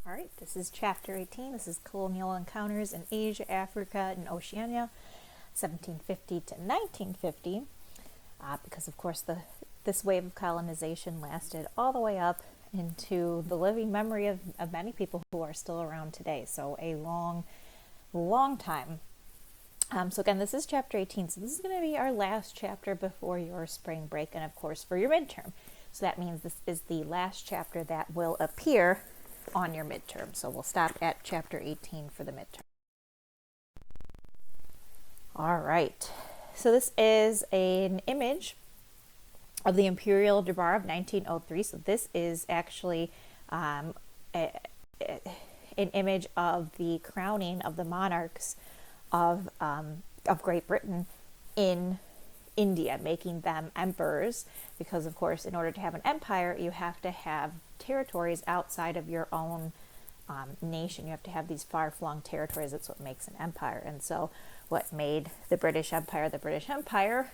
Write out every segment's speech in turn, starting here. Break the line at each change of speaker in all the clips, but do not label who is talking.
All right, this is chapter 18. This is colonial encounters in Asia, Africa, and Oceania, 1750 to 1950, because of course this wave of colonization lasted all the way up into the living memory of many people who are still around today. So a long, long time. So again, this is chapter 18. So this is going to be our last chapter before your spring break and of course for your midterm. So that means this is the last chapter that will appear on your midterm. So we'll stop at chapter 18 for the midterm. All right. So this is an image of the Imperial Durbar of 1903. So this is actually an image of the crowning of the monarchs of Great Britain in India, making them emperors, because of course in order to have an empire you have to have territories outside of your own nation. You have to have these far-flung territories. That's what makes an empire. And so what made the British Empire,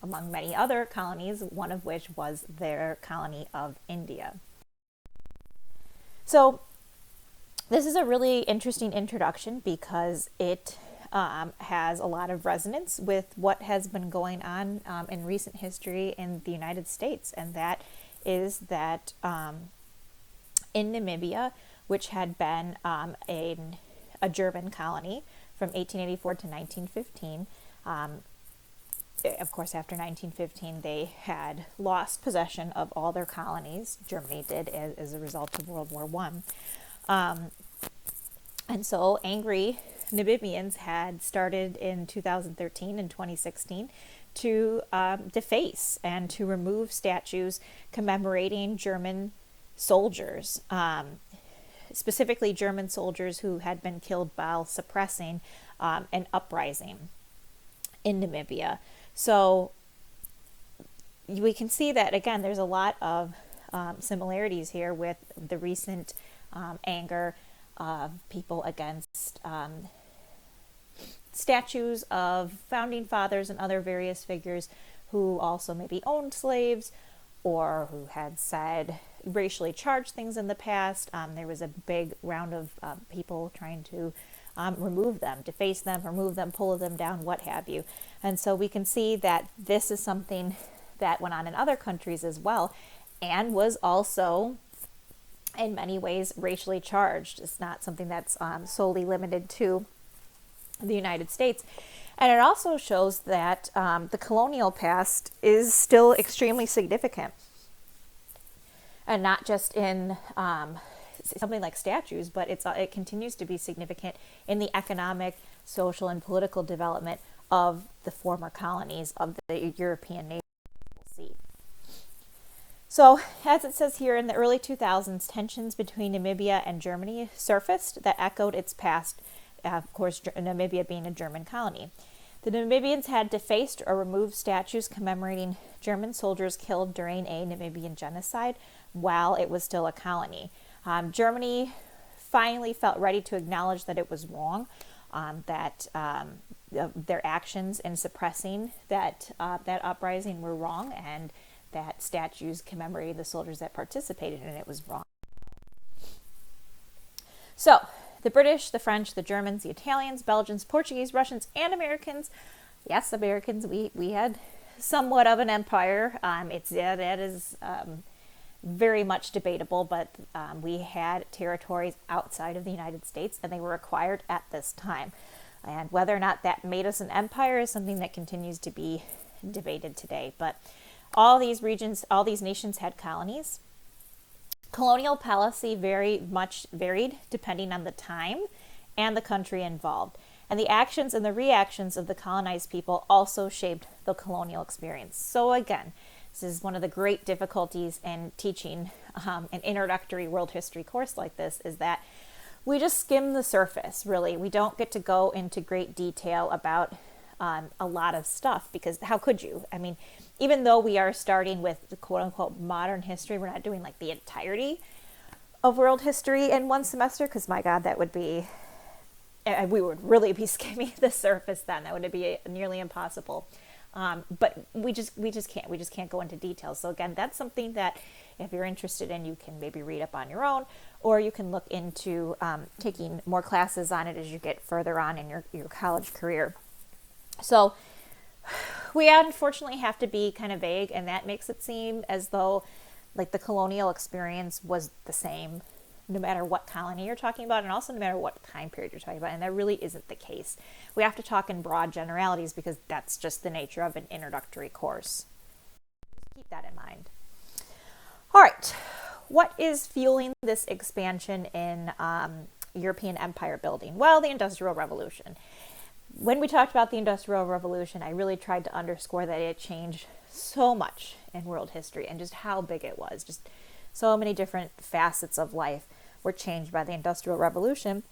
among many other colonies, one of which was their colony of India. So this is a really interesting introduction because it has a lot of resonance with what has been going on in recent history in the United States, and that is that in Namibia, which had been a German colony from 1884 to 1915, of course after 1915 they had lost possession of all their colonies. Germany did, as a result of World War I. And so angry Namibians had started in 2013 and 2016 to deface and to remove statues commemorating German soldiers, specifically German soldiers who had been killed while suppressing an uprising in Namibia. So we can see that, again, there's a lot of similarities here with the recent anger of people against statues of founding fathers and other various figures who also maybe owned slaves or who had said racially charged things in the past. There was a big round of people trying to remove them, deface them, remove them, pull them down, what have you. And so we can see that this is something that went on in other countries as well, and was also in many ways racially charged. It's not something that's solely limited to the United States. And it also shows that the colonial past is still extremely significant, and not just in something like statues, but it continues to be significant in the economic, social, and political development of the former colonies of the European nations. We'll see. So, as it says here, in the early 2000s, tensions between Namibia and Germany surfaced that echoed its past, of course, Namibia being a German colony. The Namibians had defaced or removed statues commemorating German soldiers killed during a Namibian genocide while it was still a colony. Germany finally felt ready to acknowledge that it was wrong, that their actions in suppressing that uprising were wrong, and that statues commemorating the soldiers that participated in it was wrong. So, the British, the French, the Germans, the Italians, Belgians, Portuguese, Russians, and Americans, yes, Americans, we had somewhat of an empire. That is very much debatable, but we had territories outside of the United States, and they were acquired at this time. And whether or not that made us an empire is something that continues to be debated today. But all these regions, all these nations had colonies. Colonial policy very much varied depending on the time and the country involved. And the actions and the reactions of the colonized people also shaped the colonial experience. So again, this is one of the great difficulties in teaching an introductory world history course like this, is that we just skim the surface, really. We don't get to go into great detail about a lot of stuff, because how could you? I mean, even though we are starting with the quote-unquote modern history, we're not doing like the entirety of world history in one semester, because my God, that would be, we would really be skimming the surface then. That would be nearly impossible. But we just can't go into details. So again, that's something that if you're interested in, you can maybe read up on your own, or you can look into taking more classes on it as you get further on in your college career. So we unfortunately have to be kind of vague, and that makes it seem as though like the colonial experience was the same no matter what colony you're talking about, and also no matter what time period you're talking about. And that really isn't the case. We have to talk in broad generalities because that's just the nature of an introductory course. Just keep that in mind. All right, what is fueling this expansion in European empire building? Well, the Industrial Revolution. When we talked about the Industrial Revolution, I really tried to underscore that it changed so much in world history and just how big it was. Just so many different facets of life were changed by the Industrial Revolution.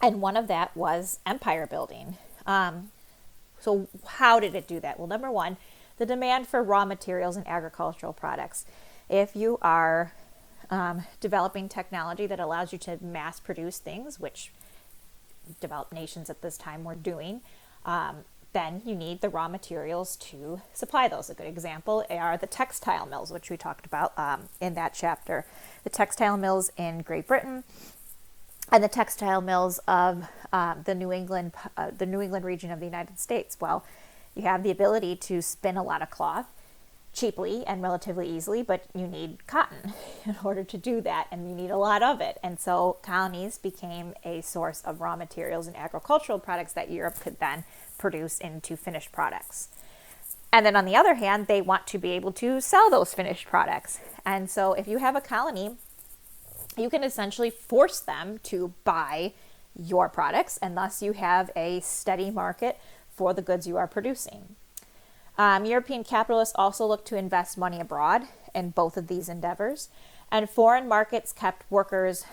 And one of that was empire building. So how did it do that? Well, number one, the demand for raw materials and agricultural products. If you are developing technology that allows you to mass produce things, which developed nations at this time were doing, then you need the raw materials to supply those. A good example are the textile mills, which we talked about in that chapter. The textile mills in Great Britain and the textile mills of the New England region of the United States. Well, you have the ability to spin a lot of cloth cheaply and relatively easily, but you need cotton in order to do that, and you need a lot of it. And so colonies became a source of raw materials and agricultural products that Europe could then produce into finished products. And then on the other hand, they want to be able to sell those finished products. And so if you have a colony, you can essentially force them to buy your products, and thus you have a steady market for the goods you are producing. European capitalists also looked to invest money abroad in both of these endeavors, and foreign markets kept workers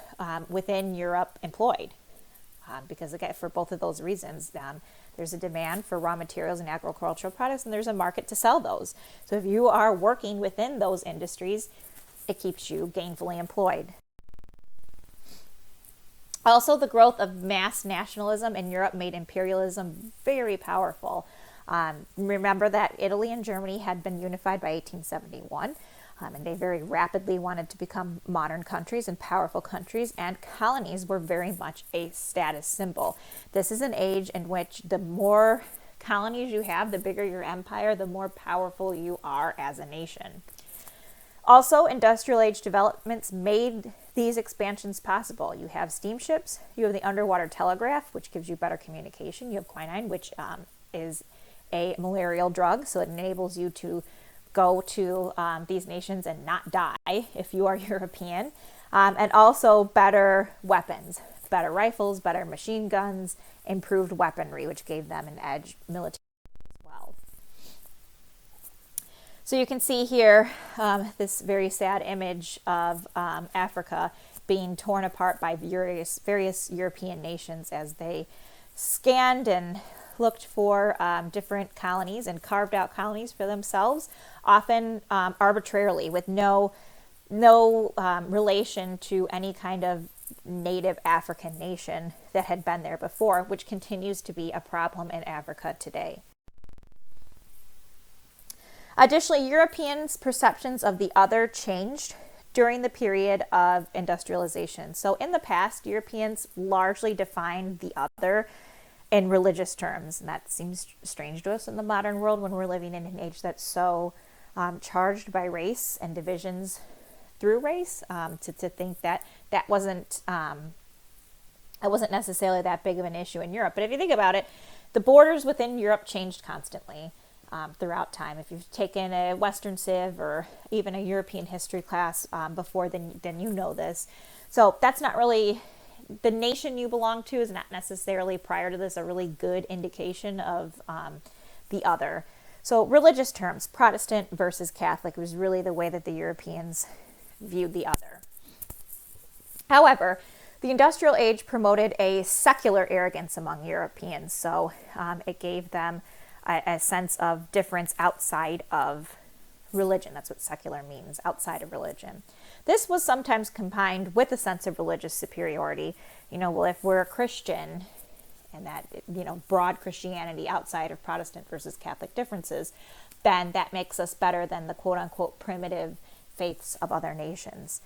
within Europe employed because, again, for both of those reasons, there's a demand for raw materials and agricultural products, and there's a market to sell those. So if you are working within those industries, it keeps you gainfully employed. Also, the growth of mass nationalism in Europe made imperialism very powerful. Remember that Italy and Germany had been unified by 1871, and they very rapidly wanted to become modern countries and powerful countries, and colonies were very much a status symbol. This is an age in which the more colonies you have, the bigger your empire, the more powerful you are as a nation. Also, industrial age developments made these expansions possible. You have steamships, you have the underwater telegraph, which gives you better communication. You have quinine, which is a malarial drug, so it enables you to go to these nations and not die if you are European, and also better weapons, better rifles, better machine guns, improved weaponry, which gave them an edge militarily as well. So you can see here this very sad image of Africa being torn apart by various European nations as they scanned and looked for different colonies and carved out colonies for themselves, often arbitrarily, with no relation to any kind of native African nation that had been there before, which continues to be a problem in Africa today. Additionally, Europeans' perceptions of the other changed during the period of industrialization. So in the past, Europeans largely defined the other in religious terms, and that seems strange to us in the modern world when we're living in an age that's so charged by race and divisions through race, to think that wasn't necessarily that big of an issue in Europe. But if you think about it, the borders within Europe changed constantly throughout time. If you've taken a Western Civ or even a European history class before, then you know this. So that's not really, the nation you belong to is not necessarily prior to this a really good indication of the other. So religious terms, Protestant versus Catholic, was really the way that the Europeans viewed the other. However, the industrial age promoted a secular arrogance among Europeans. So it gave them a sense of difference outside of religion. That's what secular means, outside of religion. This was sometimes combined with a sense of religious superiority. Well, if we're a Christian, and that, broad Christianity outside of Protestant versus Catholic differences, then that makes us better than the quote unquote primitive faiths of other nations.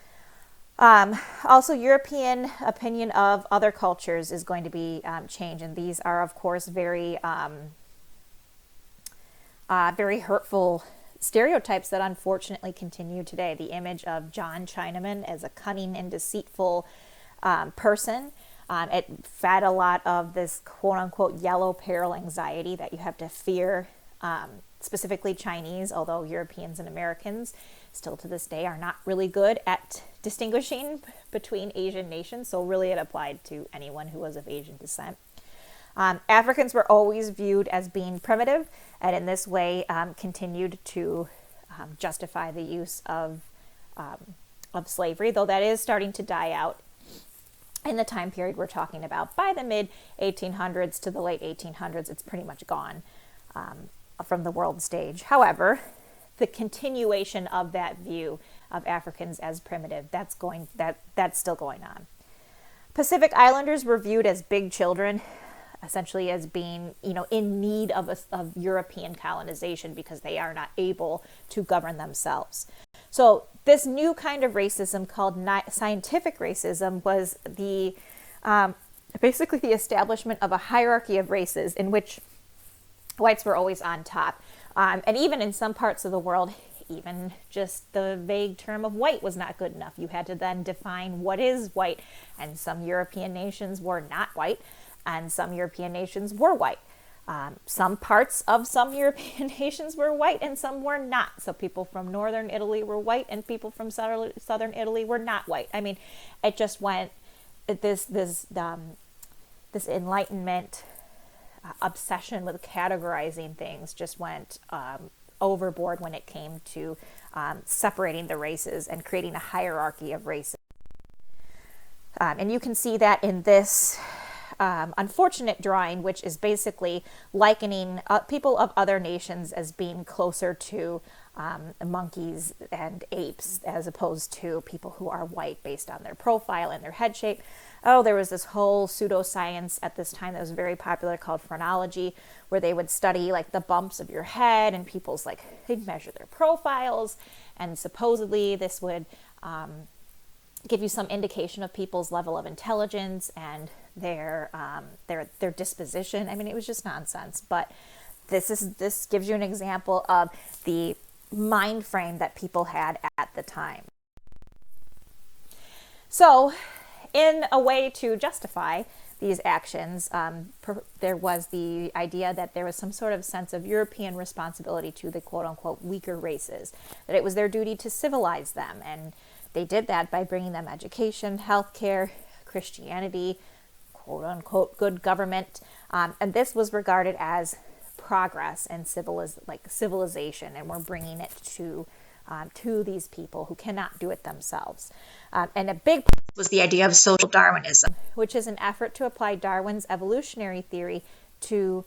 Also, European opinion of other cultures is going to be changed, and these are, of course, very hurtful stereotypes that unfortunately continue today. The image of John Chinaman as a cunning and deceitful person. It fed a lot of this quote-unquote yellow peril anxiety that you have to fear, specifically Chinese, although Europeans and Americans still to this day are not really good at distinguishing between Asian nations, so really it applied to anyone who was of Asian descent. Africans were always viewed as being primitive, and in this way continued to justify the use of slavery, though that is starting to die out in the time period we're talking about. By the mid 1800s to the late 1800s, it's pretty much gone from the world stage. However, the continuation of that view of Africans as primitive, that's still going on. Pacific Islanders were viewed as big children, essentially as being, in need of European colonization because they are not able to govern themselves. So this new kind of racism called scientific racism was basically the establishment of a hierarchy of races in which whites were always on top. And even in some parts of the world, even just the vague term of white was not good enough. You had to then define what is white, and some European nations were not white, and some European nations were white. Some parts of some European nations were white and some were not. So people from northern Italy were white and people from southern Italy were not white. I mean, it just went, this Enlightenment obsession with categorizing things just went overboard when it came to separating the races and creating a hierarchy of races. And you can see that in this unfortunate drawing, which is basically likening people of other nations as being closer to monkeys and apes as opposed to people who are white based on their profile and their head shape. Oh, there was this whole pseudoscience at this time that was very popular called phrenology, where they would study like the bumps of your head and people's they'd measure their profiles, and supposedly this would give you some indication of people's level of intelligence and their disposition. I mean, it was just nonsense. But this gives you an example of the mind frame that people had at the time. So, in a way to justify these actions, there was the idea that there was some sort of sense of European responsibility to the quote-unquote weaker races, that it was their duty to civilize them, and they did that by bringing them education, healthcare, Christianity, quote-unquote good government, and this was regarded as progress and civilization, and we're bringing it to these people who cannot do it themselves. And a big part was the idea of social Darwinism, which is an effort to apply Darwin's evolutionary theory to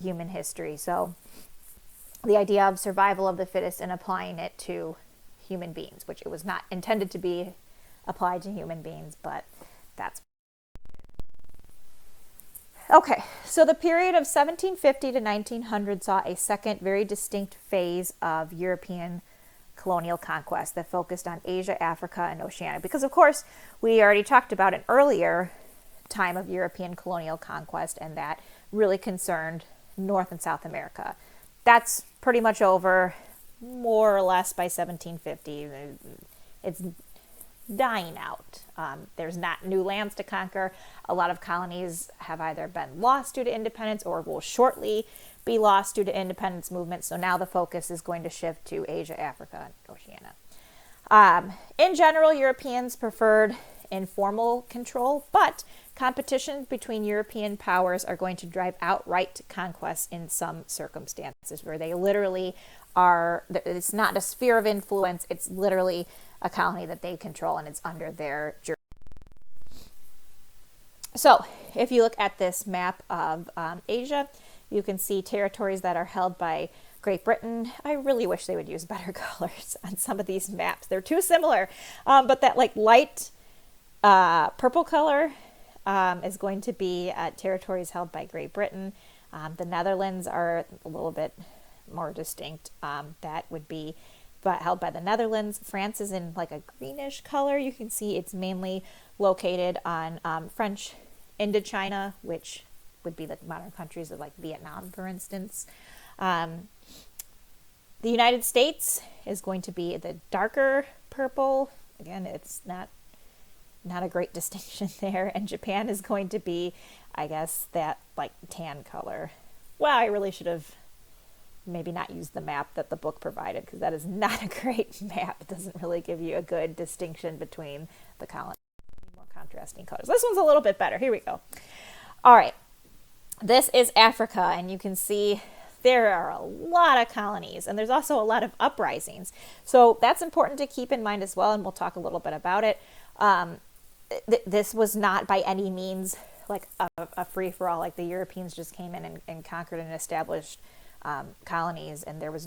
human history. So the idea of survival of the fittest and applying it to human beings, which it was not intended to be applied to human beings, but that's okay. So the period of 1750 to 1900 saw a second very distinct phase of European colonial conquest that focused on Asia, Africa, and Oceania. Because, of course, we already talked about an earlier time of European colonial conquest, and that really concerned North and South America. That's pretty much over, more or less, by 1750. It's dying out. There's not new lands to conquer. A lot of colonies have either been lost due to independence or will shortly be lost due to independence movement. So now the focus is going to shift to Asia, Africa, and Oceania. In general, Europeans preferred informal control, but competition between European powers are going to drive outright conquest in some circumstances where they literally are, it's not a sphere of influence, it's literally a colony that they control and it's under their jurisdiction. So if you look at this map of Asia, you can see territories that are held by Great Britain. I really wish they would use better colors on some of these maps. They're too similar. But that light purple color is going to be territories held by Great Britain. The Netherlands are a little bit more distinct. That would be held by the Netherlands. France is in like a greenish color. You can see it's mainly located on French Indochina, which would be the modern countries of like Vietnam, for instance. The United States is going to be the darker purple. Again, it's not a great distinction there. And Japan is going to be, I guess, that like tan color. Well, I really should have maybe not used the map that the book provided, because that is not a great map. It doesn't really give you a good distinction between the colonies. More contrasting colors. This one's a little bit better. Here we go. All right. This is Africa, and you can see there are a lot of colonies, and there's also a lot of uprisings. So that's important to keep in mind as well, and we'll talk a little bit about it. This was not by any means like a free-for-all, like the Europeans just came in and conquered and established colonies, and there were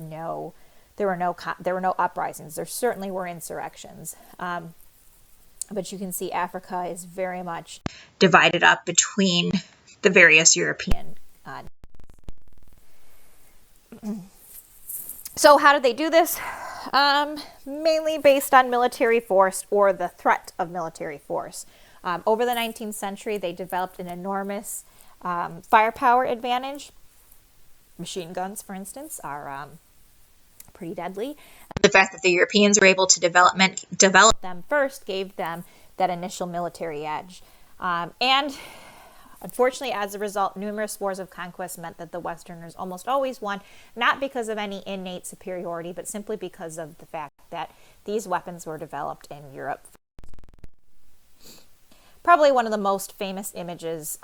no uprisings. There certainly were insurrections. But you can see Africa is very much divided up between the various European. So how did they do this? Mainly based on military force or the threat of military force. Over the 19th century, they developed an enormous firepower advantage. Machine guns, for instance, are pretty deadly. The fact that the Europeans were able to develop them first gave them that initial military edge. And unfortunately, as a result, numerous wars of conquest meant that the Westerners almost always won, not because of any innate superiority, but simply because of the fact that these weapons were developed in Europe. Probably one of the most famous images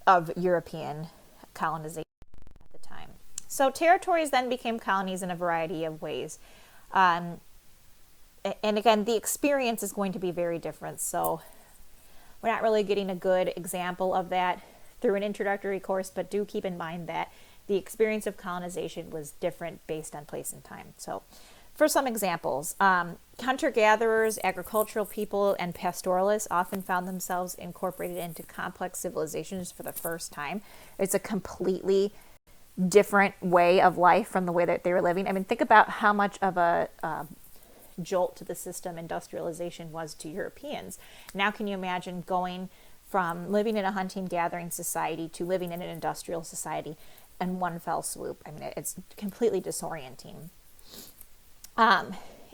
of European colonization at the time. So territories then became colonies in a variety of ways. And again, the experience is going to be very different. So we're not really getting a good example of that through an introductory course, but do keep in mind that the experience of colonization was different based on place and time. So for some examples, hunter-gatherers, agricultural people, and pastoralists often found themselves incorporated into complex civilizations for the first time. It's a completely different way of life from the way that they were living. I mean, think about how much of a jolt to the system industrialization was to Europeans. Now can you imagine going from living in a hunting-gathering society to living in an industrial society in one fell swoop? I mean, it's completely disorienting.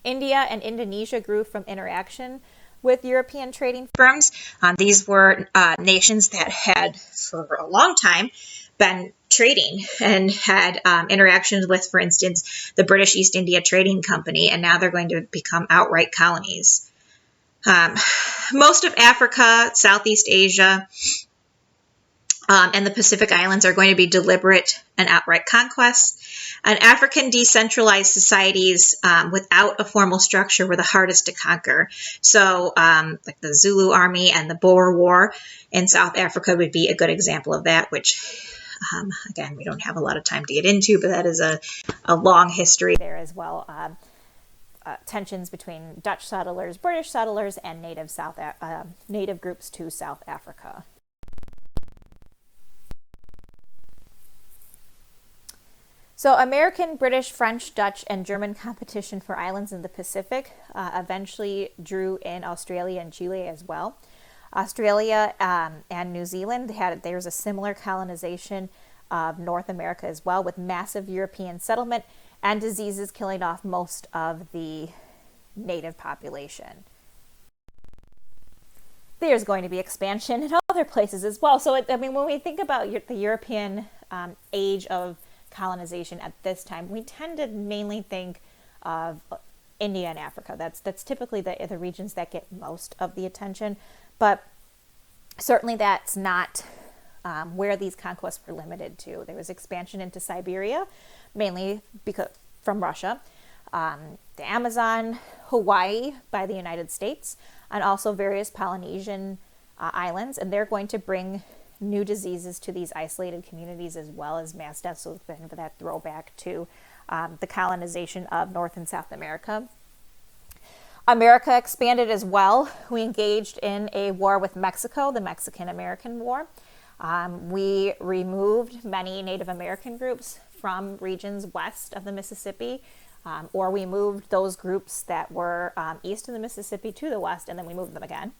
India and Indonesia grew from interaction with European trading firms. These were nations that had, for a long time, been trading and had interactions with, for instance, the British East India Trading Company, and now they're going to become outright colonies. Most of Africa, Southeast Asia, and the Pacific Islands are going to be deliberate and outright conquests. And African decentralized societies without a formal structure were the hardest to conquer. So like the Zulu Army and the Boer War in South Africa would be a good example of that, which, again, we don't have a lot of time to get into, but that is a long history there as well. Tensions between Dutch settlers, British settlers, and native groups to South Africa. So American, British, French, Dutch, and German competition for islands in the Pacific eventually drew in Australia and Chile as well. Australia and New Zealand, there's a similar colonization of North America as well, with massive European settlement and diseases killing off most of the native population. There's going to be expansion in other places as well. So, when we think about the European age of colonization at this time, we tend to mainly think of India and Africa. That's typically the regions that get most of the attention, but certainly that's not where these conquests were limited to. There was expansion into Siberia, mainly from Russia, the Amazon, Hawaii by the United States, and also various Polynesian islands, and they're going to bring new diseases to these isolated communities, as well as mass deaths. So for that throwback to the colonization of North and South America. America expanded as well. We engaged in a war with Mexico, the Mexican-American War. We removed many Native American groups from regions west of the Mississippi, or we moved those groups that were east of the Mississippi to the west, and then we moved them again.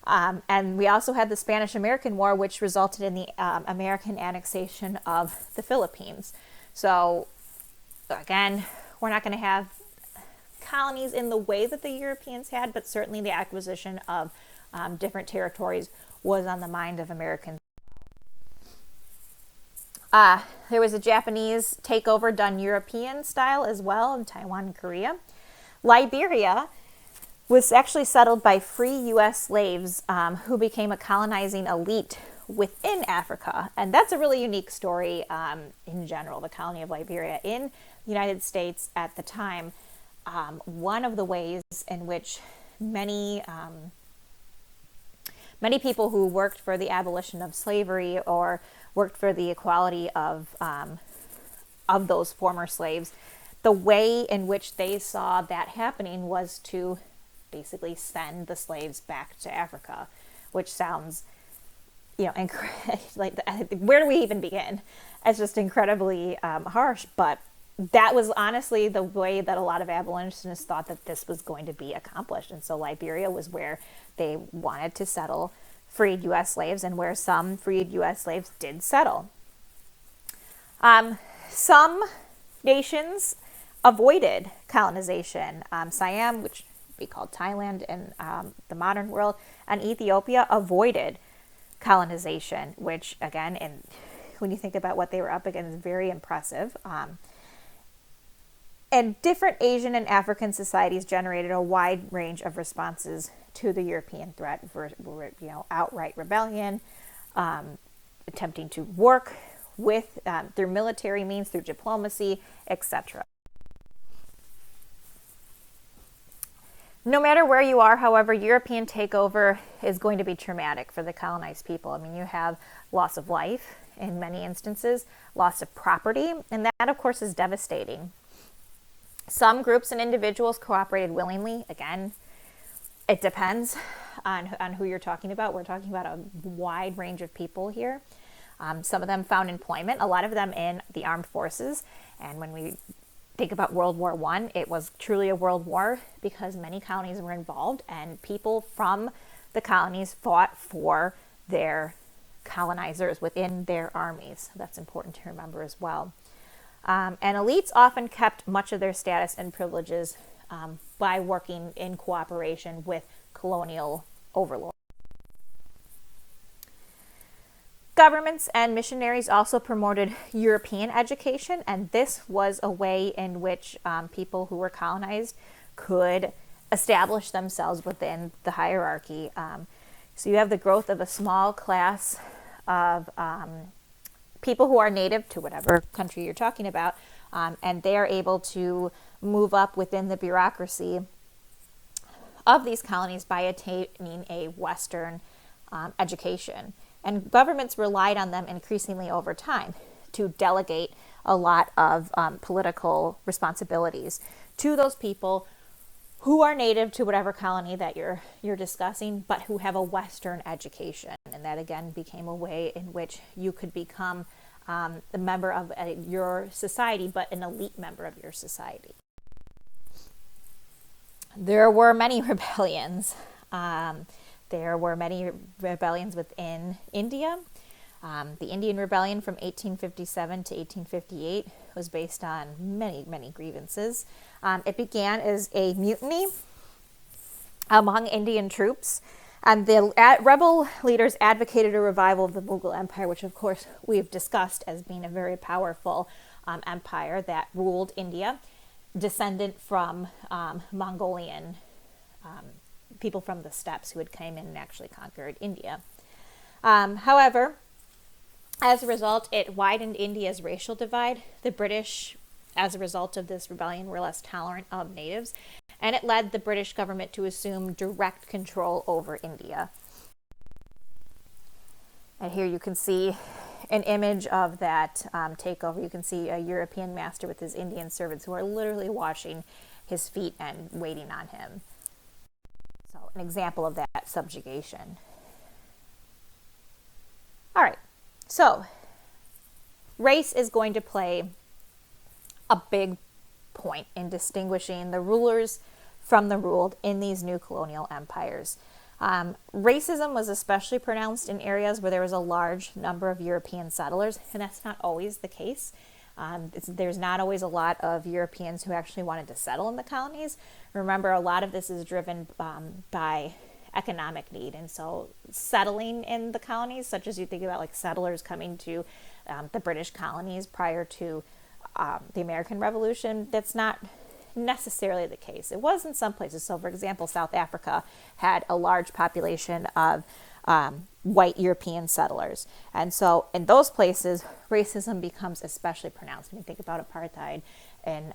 And we also had the Spanish-American War, which resulted in the American annexation of the Philippines. So again, we're not going to have colonies in the way that the Europeans had, but certainly the acquisition of different territories was on the mind of Americans. There was a Japanese takeover done European style as well in Taiwan and Korea. Liberia was actually settled by free U.S. slaves who became a colonizing elite within Africa. And that's a really unique story in general, the colony of Liberia in the United States at the time. One of the ways in which many people who worked for the abolition of slavery or worked for the equality of those former slaves, the way in which they saw that happening was to basically send the slaves back to Africa, which sounds, like where do we even begin? It's just incredibly harsh, but that was honestly the way that a lot of abolitionists thought that this was going to be accomplished. And so Liberia was where they wanted to settle freed U.S. slaves and where some freed U.S. slaves did settle. Some nations avoided colonization. Siam, which would be called Thailand in the modern world, and Ethiopia avoided colonization, which again, when you think about what they were up against, is very impressive. And different Asian and African societies generated a wide range of responses to the European threat, for outright rebellion, attempting to work with through military means, through diplomacy, etc. No matter where you are, however, European takeover is going to be traumatic for the colonized people. I mean, you have loss of life in many instances, loss of property, and that, of course, is devastating. Some groups and individuals cooperated willingly. Again, it depends on who you're talking about. We're talking about a wide range of people here. Some of them found employment, a lot of them in the armed forces. And when we think about World War I, it was truly a world war because many colonies were involved and people from the colonies fought for their colonizers within their armies. That's important to remember as well. And elites often kept much of their status and privileges by working in cooperation with colonial overlords. Governments and missionaries also promoted European education, and this was a way in which people who were colonized could establish themselves within the hierarchy. So you have the growth of a small class of people who are native to whatever country you're talking about, and they are able to move up within the bureaucracy of these colonies by attaining a Western education. And governments relied on them increasingly over time to delegate a lot of political responsibilities to those people who are native to whatever colony that you're discussing, but who have a Western education. And that, again, became a way in which you could become a member of your society, but an elite member of your society. There were many rebellions. There were many rebellions within India. The Indian Rebellion from 1857 to 1858 was based on many, many grievances. It began as a mutiny among Indian troops, and the rebel leaders advocated a revival of the Mughal Empire, which, of course, we've discussed as being a very powerful empire that ruled India, descendant from Mongolian people from the steppes who had come in and actually conquered India. However, as a result, it widened India's racial divide. The British, as a result of this rebellion, were less tolerant of natives, and it led the British government to assume direct control over India. And here you can see an image of that takeover. You can see a European master with his Indian servants who are literally washing his feet and waiting on him. So an example of that subjugation. All right, so race is going to play a big point in distinguishing the rulers from the ruled in these new colonial empires. Racism was especially pronounced in areas where there was a large number of European settlers, and that's not always the case. There's not always a lot of Europeans who actually wanted to settle in the colonies. Remember, a lot of this is driven by economic need, and so settling in the colonies, such as you think about like settlers coming to the British colonies prior to the American Revolution, that's not necessarily the case. It was in some places. So, for example, South Africa had a large population of white European settlers. And so in those places, racism becomes especially pronounced. When you think about apartheid in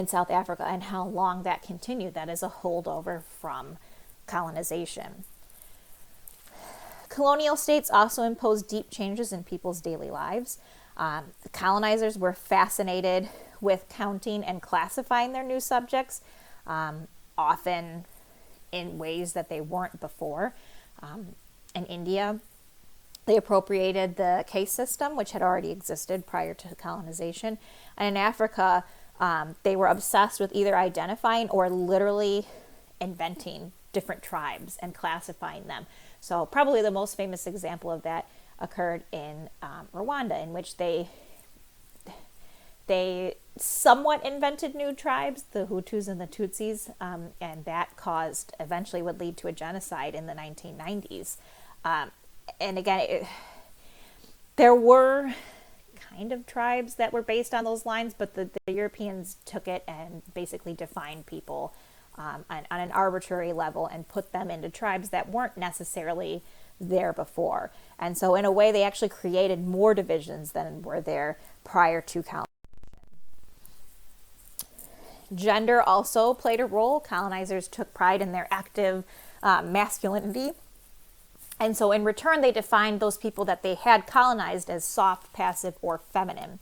South Africa and how long that continued, that is a holdover from colonization. Colonial states also imposed deep changes in people's daily lives. The colonizers were fascinated with counting and classifying their new subjects, often in ways that they weren't before. In India, they appropriated the caste system, which had already existed prior to colonization. And in Africa, they were obsessed with either identifying or literally inventing different tribes and classifying them. So probably the most famous example of that occurred in Rwanda, in which they somewhat invented new tribes, the Hutus and the Tutsis, and that eventually would lead to a genocide in the 1990s. And again, there were kind of tribes that were based on those lines, but the Europeans took it and basically defined people on an arbitrary level and put them into tribes that weren't necessarily there before. And so in a way, they actually created more divisions than were there prior to colonization. Gender also played a role. Colonizers took pride in their active masculinity. And so in return, they defined those people that they had colonized as soft, passive, or feminine.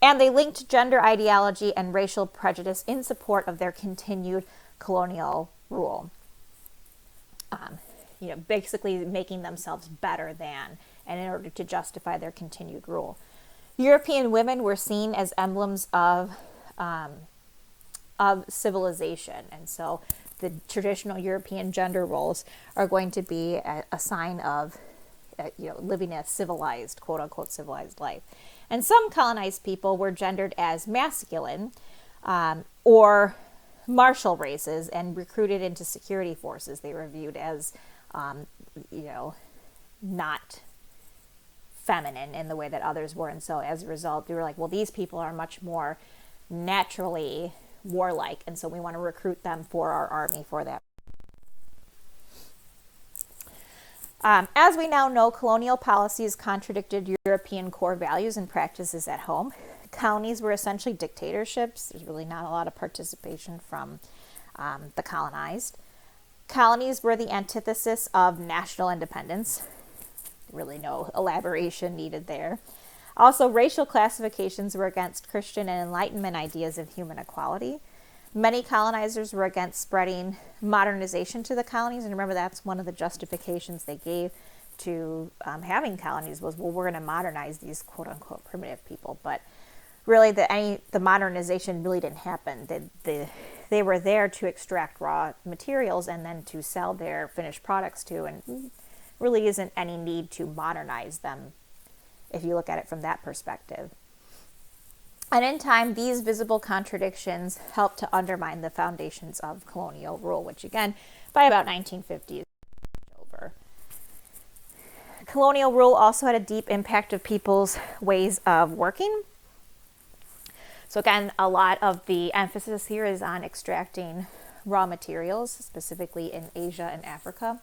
And they linked gender ideology and racial prejudice in support of their continued colonial rule. Basically making themselves better than, and in order to justify their continued rule. European women were seen as emblems of civilization, and so the traditional European gender roles are going to be a sign of living a civilized, quote unquote, civilized life. And some colonized people were gendered as masculine or martial races and recruited into security forces. They were viewed as not feminine in the way that others were. And so as a result, they were like, well, these people are much more naturally warlike, and so we want to recruit them for our army for that. As we now know, colonial policies contradicted European core values and practices at home. Colonies were essentially dictatorships. There's really not a lot of participation from the colonized. Colonies were the antithesis of national independence. Really no elaboration needed there. Also, racial classifications were against Christian and Enlightenment ideas of human equality. Many colonizers were against spreading modernization to the colonies. And remember, that's one of the justifications they gave to having colonies was, well, we're going to modernize these quote-unquote primitive people. But really, the modernization really didn't happen. They were there to extract raw materials and then to sell their finished products to, and really isn't any need to modernize them if you look at it from that perspective. And in time, these visible contradictions helped to undermine the foundations of colonial rule, which again, by about 1950 is over. Colonial rule also had a deep impact of people's ways of working. So again, a lot of the emphasis here is on extracting raw materials, specifically in Asia and Africa.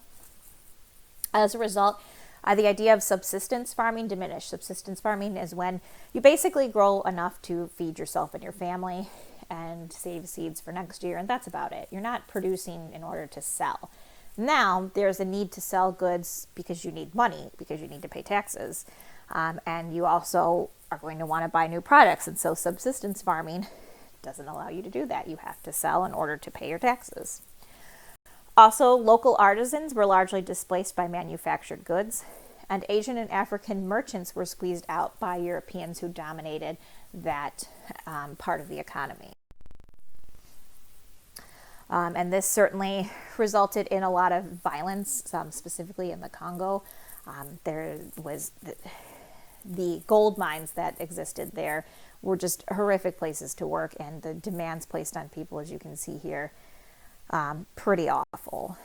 As a result, the idea of subsistence farming diminished. Subsistence farming is when you basically grow enough to feed yourself and your family and save seeds for next year, and that's about it. You're not producing in order to sell. Now, there's a need to sell goods because you need money, because you need to pay taxes, and you also are going to want to buy new products, and so subsistence farming doesn't allow you to do that. You have to sell in order to pay your taxes. Also, local artisans were largely displaced by manufactured goods, and Asian and African merchants were squeezed out by Europeans who dominated that part of the economy. And this certainly resulted in a lot of violence, specifically in the Congo. There was the gold mines that existed there were just horrific places to work, and the demands placed on people, as you can see here, pretty awful.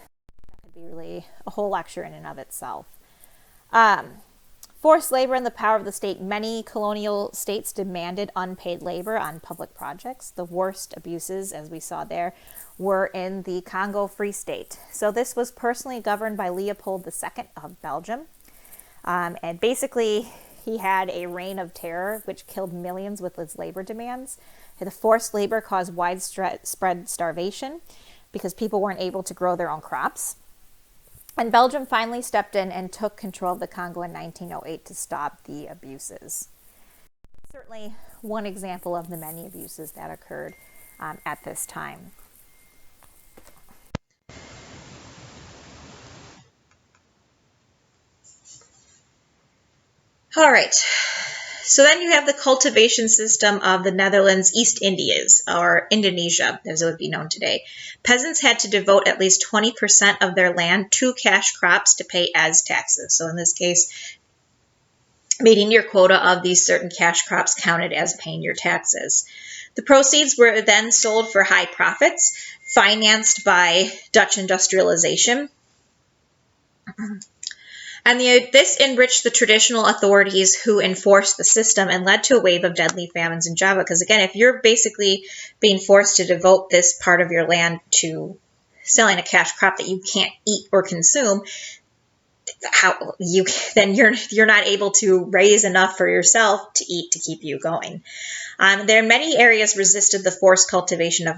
That could be really a whole lecture in and of itself. Forced labor and the power of the state. Many colonial states demanded unpaid labor on public projects. The worst abuses, as we saw there, were in the Congo Free State. So this was personally governed by Leopold II of Belgium. And basically, he had a reign of terror, which killed millions with his labor demands. The forced labor caused widespread starvation because people weren't able to grow their own crops. And Belgium finally stepped in and took control of the Congo in 1908 to stop the abuses. Certainly one example of the many abuses that occurred at this time.
All right. So then you have the cultivation system of the Netherlands East Indies, or Indonesia, as it would be known today. Peasants had to devote at least 20% of their land to cash crops to pay as taxes. So in this case, meeting your quota of these certain cash crops counted as paying your taxes. The proceeds were then sold for high profits, financed by Dutch industrialization. And this enriched the traditional authorities who enforced the system and led to a wave of deadly famines in Java. Because again, if you're basically being forced to devote this part of your land to selling a cash crop that you can't eat or consume, then you're not able to raise enough for yourself to eat to keep you going. There are many areas resisted the forced cultivation of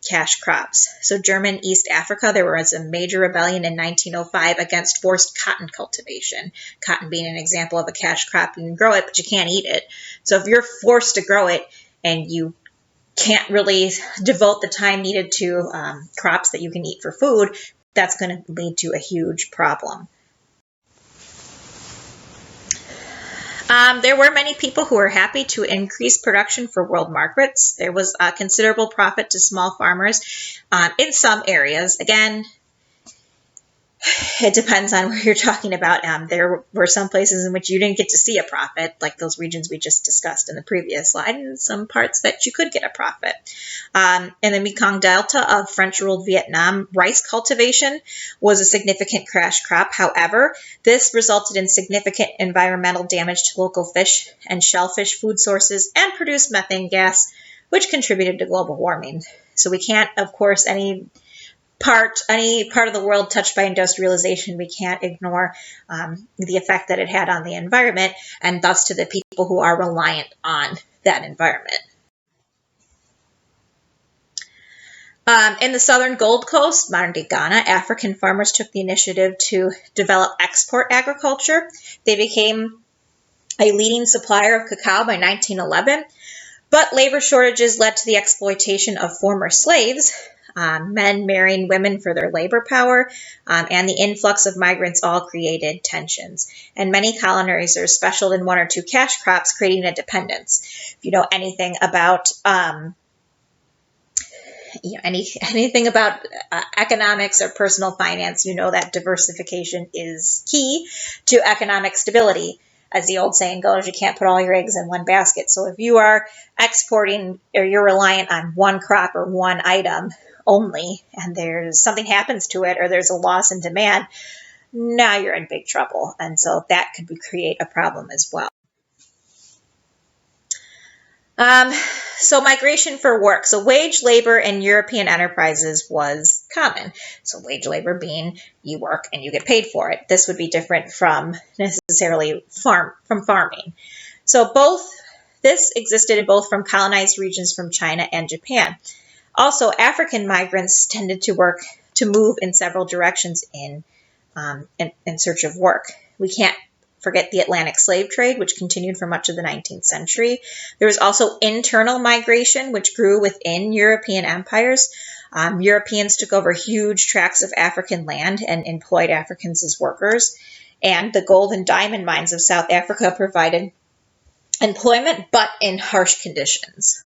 cash crops. So German East Africa, there was a major rebellion in 1905 against forced cotton cultivation. Cotton being an example of a cash crop. You can grow it, but you can't eat it. So if you're forced to grow it and you can't really devote the time needed to crops that you can eat for food, that's going to lead to a huge problem. There were many people who were happy to increase production for world markets. There was a considerable profit to small farmers in some areas. Again, it depends on where you're talking about. There were some places in which you didn't get to see a profit, like those regions we just discussed in the previous slide, and some parts that you could get a profit. In the Mekong Delta of French-ruled Vietnam, rice cultivation was a significant cash crop. However, this resulted in significant environmental damage to local fish and shellfish food sources and produced methane gas, which contributed to global warming. So we can't, of course, any part of the world touched by industrialization, we can't ignore the effect that it had on the environment and thus to the people who are reliant on that environment. In the southern Gold Coast, modern-day Ghana, African farmers took the initiative to develop export agriculture. They became a leading supplier of cacao by 1911, but labor shortages led to the exploitation of former slaves, men marrying women for their labor power, and the influx of migrants all created tensions. And many colonizers specialized in one or two cash crops, creating a dependence. If you know anything about anything about economics or personal finance, you know that diversification is key to economic stability. As the old saying goes, you can't put all your eggs in one basket. So if you are exporting or you're reliant on one crop or one item only, and there's something happens to it or there's a loss in demand, now you're in big trouble. And so that could create a problem as well. So migration for work. So wage labor in European enterprises was common. So wage labor being you work and you get paid for it. This would be different from necessarily farming. So this existed in both from colonized regions from China and Japan. Also, African migrants tended to move in several directions in search of work. We can't forget the Atlantic slave trade, which continued for much of the 19th century. There was also internal migration, which grew within European empires. Europeans took over huge tracts of African land and employed Africans as workers. And the gold and diamond mines of South Africa provided employment, but in harsh conditions.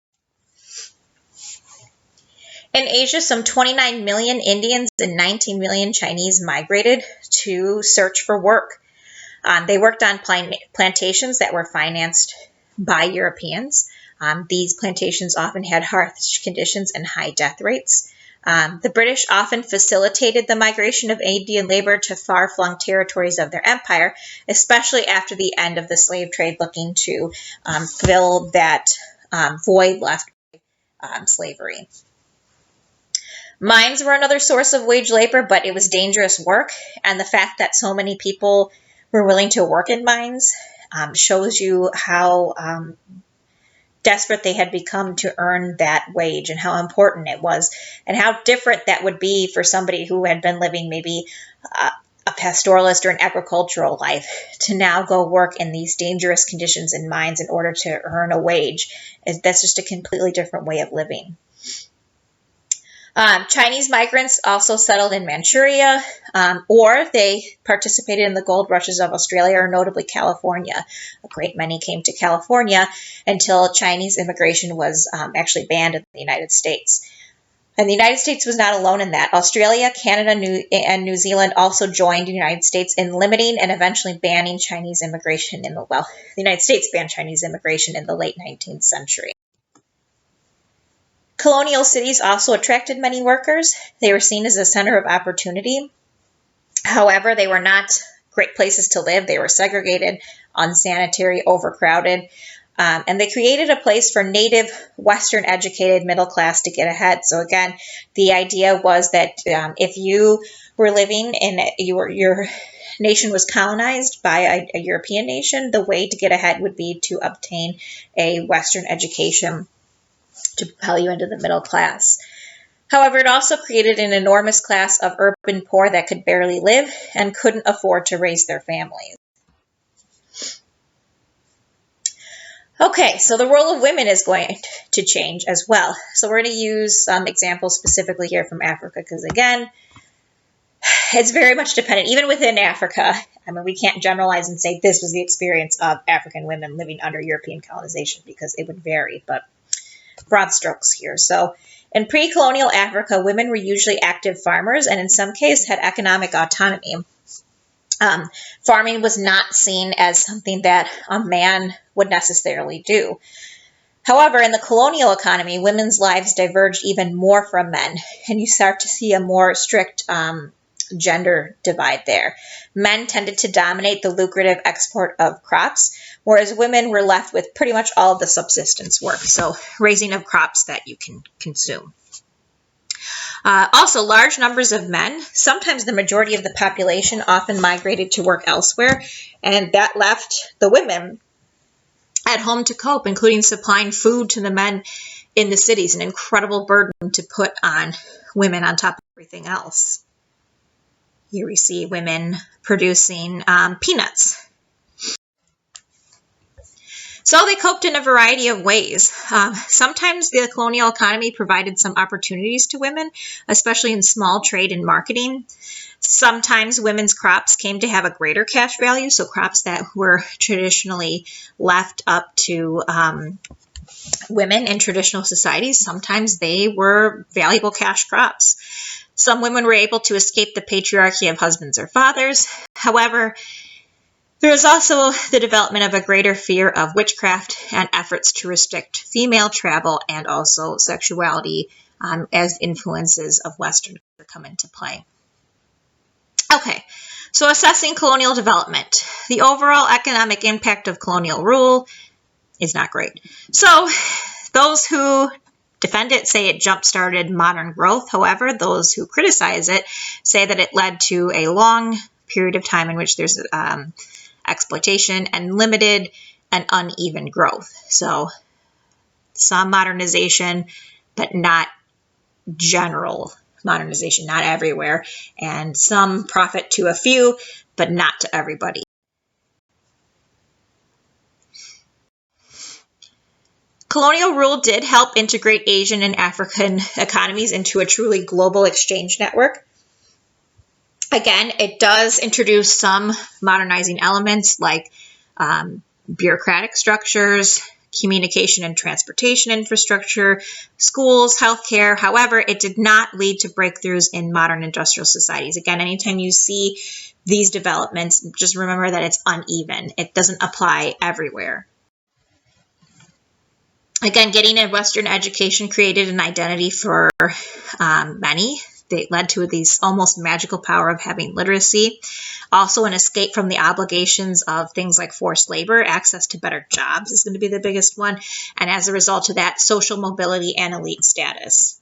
In Asia, some 29 million Indians and 19 million Chinese migrated to search for work. They worked on plantations that were financed by Europeans. These plantations often had harsh conditions and high death rates. The British often facilitated the migration of Indian labor to far-flung territories of their empire, especially after the end of the slave trade, looking to fill that void left by slavery. Mines were another source of wage labor, but it was dangerous work, and the fact that so many people were willing to work in mines shows you how desperate they had become to earn that wage and how important it was, and how different that would be for somebody who had been living maybe a pastoralist or an agricultural life to now go work in these dangerous conditions in mines in order to earn a wage. That's just a completely different way of living. Chinese migrants also settled in Manchuria, or they participated in the gold rushes of Australia, or notably California. A great many came to California until Chinese immigration was actually banned in the United States. And the United States was not alone in that. Australia, Canada, and New Zealand also joined the United States in limiting and eventually banning Chinese immigration the United States banned Chinese immigration in the late 19th century. Colonial cities also attracted many workers. They were seen as a center of opportunity. However, they were not great places to live. They were segregated, unsanitary, overcrowded, and they created a place for native, Western-educated middle class to get ahead. So again, the idea was that if you were living in your nation was colonized by a European nation, the way to get ahead would be to obtain a Western education to propel you into the middle class. However, it also created an enormous class of urban poor that could barely live and couldn't afford to raise their families. Okay, so the role of women is going to change as well. So we're going to use some examples specifically here from Africa because, again, it's very much dependent. Even within Africa, I mean, we can't generalize and say this was the experience of African women living under European colonization because it would vary, but broad strokes here. So in pre-colonial Africa, women were usually active farmers and in some cases had economic autonomy. Farming was not seen as something that a man would necessarily do. However, in the colonial economy, women's lives diverged even more from men, and you start to see a more strict gender divide there. Men tended to dominate the lucrative export of crops, whereas women were left with pretty much all of the subsistence work, so raising of crops that you can consume. Also, large numbers of men, sometimes the majority of the population, often migrated to work elsewhere, and that left the women at home to cope, including supplying food to the men in the cities, an incredible burden to put on women on top of everything else. Here we see women producing peanuts. So they coped in a variety of ways. Sometimes the colonial economy provided some opportunities to women, especially in small trade and marketing. Sometimes women's crops came to have a greater cash value, so crops that were traditionally left up to women in traditional societies, sometimes they were valuable cash crops. Some women were able to escape the patriarchy of husbands or fathers. However, there was also the development of a greater fear of witchcraft and efforts to restrict female travel and also sexuality as influences of Western culture come into play. Okay, so assessing colonial development. The overall economic impact of colonial rule is not great. So those who defend it say it jump-started modern growth. However, those who criticize it say that it led to a long period of time in which there's exploitation and limited and uneven growth. So some modernization, but not general modernization, not everywhere, and some profit to a few, but not to everybody. Colonial rule did help integrate Asian and African economies into a truly global exchange network. Again, it does introduce some modernizing elements like bureaucratic structures, communication and transportation infrastructure, schools, healthcare. However, it did not lead to breakthroughs in modern industrial societies. Again, anytime you see these developments, just remember that it's uneven. It doesn't apply everywhere. Again, getting a Western education created an identity for many. They led to these almost magical power of having literacy. Also, an escape from the obligations of things like forced labor. Access to better jobs is going to be the biggest one. And as a result of that, social mobility and elite status.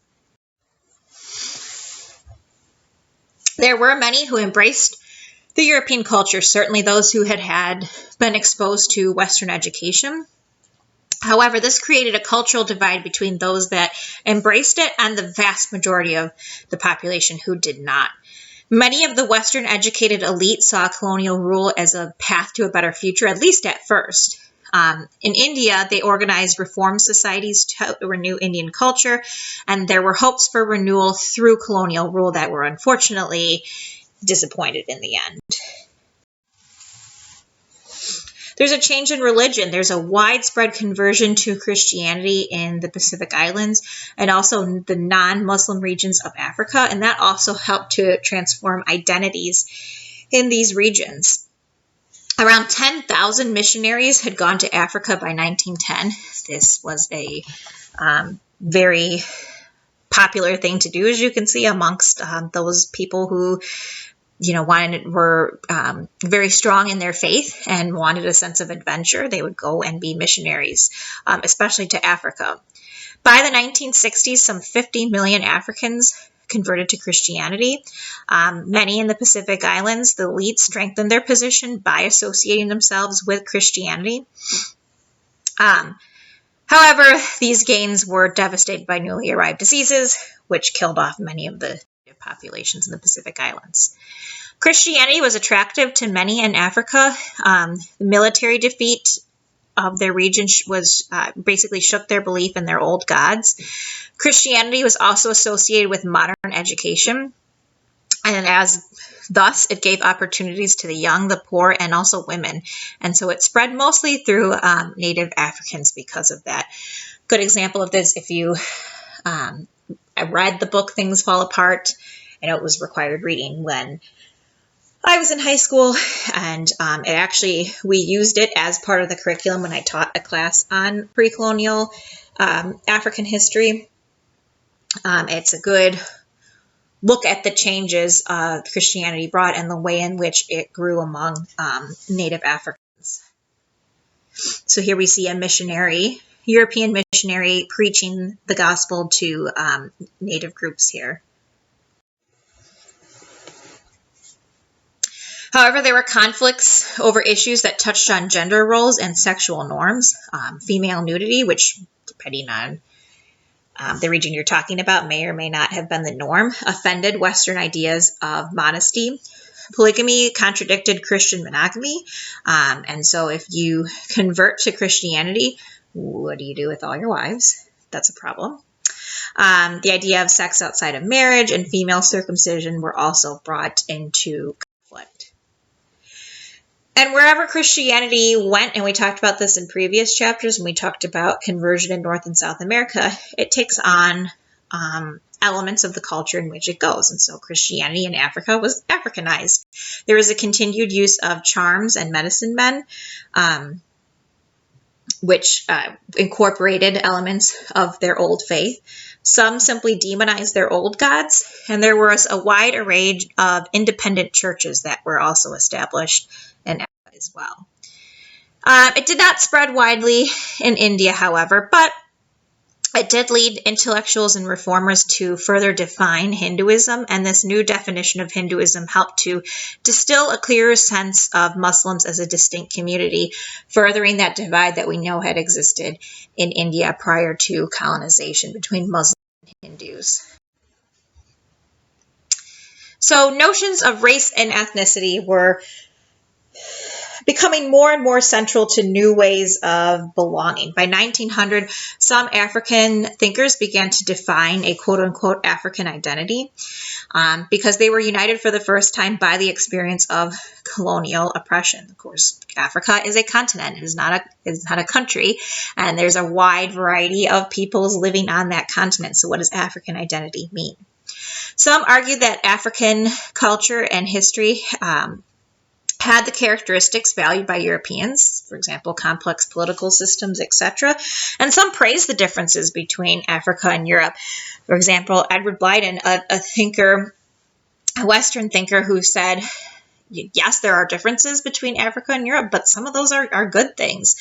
There were many who embraced the European culture, certainly those who had been exposed to Western education. However, this created a cultural divide between those that embraced it and the vast majority of the population who did not. Many of the Western educated elite saw colonial rule as a path to a better future, at least at first. In India, they organized reform societies to renew Indian culture, and there were hopes for renewal through colonial rule that were unfortunately disappointed in the end. There's a change in religion. There's a widespread conversion to Christianity in the Pacific Islands and also the non-Muslim regions of Africa, and that also helped to transform identities in these regions. Around 10,000 missionaries had gone to Africa by 1910. This was a very popular thing to do, as you can see, amongst those people who were very strong in their faith and wanted a sense of adventure. They would go and be missionaries, especially to Africa. By the 1960s, some 50 million Africans converted to Christianity. Many in the Pacific Islands, the elites strengthened their position by associating themselves with Christianity. However, these gains were devastated by newly arrived diseases, which killed off many of the populations in the Pacific Islands. Christianity was attractive to many in Africa. The military defeat of their region was basically shook their belief in their old gods. Christianity was also associated with modern education, and thus it gave opportunities to the young, the poor, and also women. And so it spread mostly through Native Africans because of that. Good example of this, if you I read the book Things Fall Apart. I know it was required reading when I was in high school, and we used it as part of the curriculum when I taught a class on pre-colonial African history. It's a good look at the changes Christianity brought and the way in which it grew among Native Africans. So here we see a European missionary preaching the gospel to Native groups here. However, there were conflicts over issues that touched on gender roles and sexual norms. Female nudity, which, depending on the region you're talking about, may or may not have been the norm, offended Western ideas of modesty. Polygamy contradicted Christian monogamy. And so if you convert to Christianity, what do you do with all your wives? That's a problem. The idea of sex outside of marriage and female circumcision were also brought into conflict. And wherever Christianity went, and we talked about this in previous chapters when we talked about conversion in North and South America, it takes on elements of the culture in which it goes. And so Christianity in Africa was Africanized. There was a continued use of charms and medicine men, which incorporated elements of their old faith. Some simply demonized their old gods, and there was a wide array of independent churches that were also established in Africa as well. It did not spread widely in India, however, but it did lead intellectuals and reformers to further define Hinduism, and this new definition of Hinduism helped to distill a clearer sense of Muslims as a distinct community, furthering that divide that we know had existed in India prior to colonization between Muslims and Hindus. So notions of race and ethnicity were becoming more and more central to new ways of belonging. By 1900, some African thinkers began to define a quote-unquote African identity because they were united for the first time by the experience of colonial oppression. Of course, Africa is a continent, it is not a country, and there's a wide variety of peoples living on that continent. So what does African identity mean? Some argue that African culture and history had the characteristics valued by Europeans, for example, complex political systems, etc. And some praise the differences between Africa and Europe. For example, Edward Blyden, a Western thinker, who said, yes, there are differences between Africa and Europe, but some of those are good things.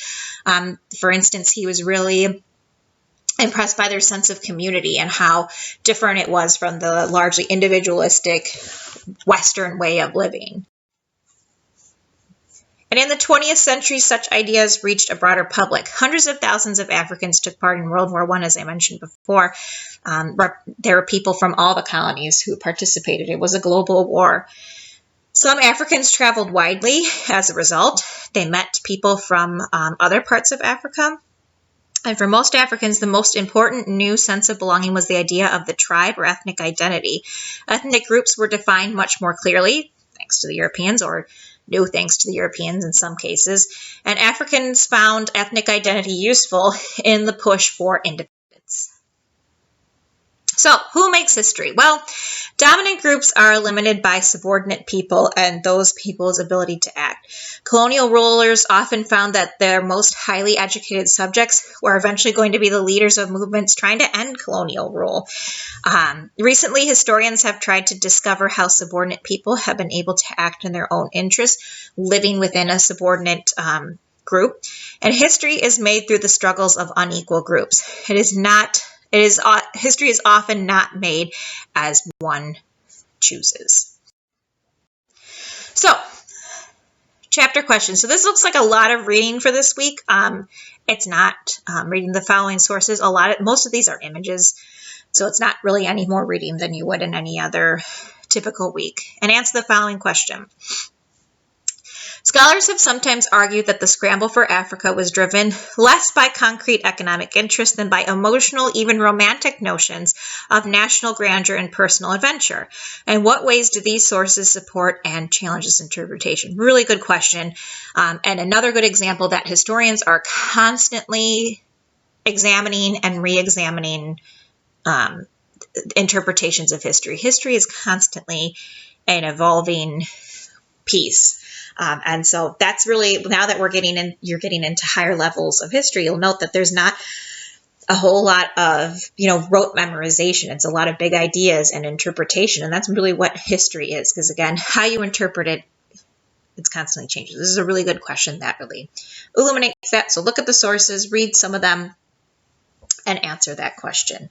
For instance, he was really impressed by their sense of community and how different it was from the largely individualistic Western way of living. And in the 20th century, such ideas reached a broader public. Hundreds of thousands of Africans took part in World War I, as I mentioned before. There were people from all the colonies who participated. It was a global war. Some Africans traveled widely as a result. They met people from other parts of Africa. And for most Africans, the most important new sense of belonging was the idea of the tribe or ethnic identity. Ethnic groups were defined much more clearly, thanks to the Europeans, or new thanks to the Europeans in some cases. And Africans found ethnic identity useful in the push for independence. So, who makes history? Well, dominant groups are limited by subordinate people and those people's ability to act. Colonial rulers often found that their most highly educated subjects were eventually going to be the leaders of movements trying to end colonial rule. Recently, historians have tried to discover how subordinate people have been able to act in their own interests, living within a subordinate group. And history is made through the struggles of unequal groups. History is often not made as one chooses. So, chapter question. So this looks like a lot of reading for this week. It's not. Reading the following sources. Most of these are images, so it's not really any more reading than you would in any other typical week. And answer the following question. Scholars have sometimes argued that the scramble for Africa was driven less by concrete economic interest than by emotional, even romantic notions of national grandeur and personal adventure. In what ways do these sources support and challenge this interpretation? Really good question. And another good example that historians are constantly examining and re-examining interpretations of history. History is constantly an evolving piece. And so that's really, now that you're getting into higher levels of history, you'll note that there's not a whole lot of, rote memorization. It's a lot of big ideas and interpretation. And that's really what history is. Because again, how you interpret it, it's constantly changing. This is a really good question that really illuminates that. So look at the sources, read some of them, and answer that question.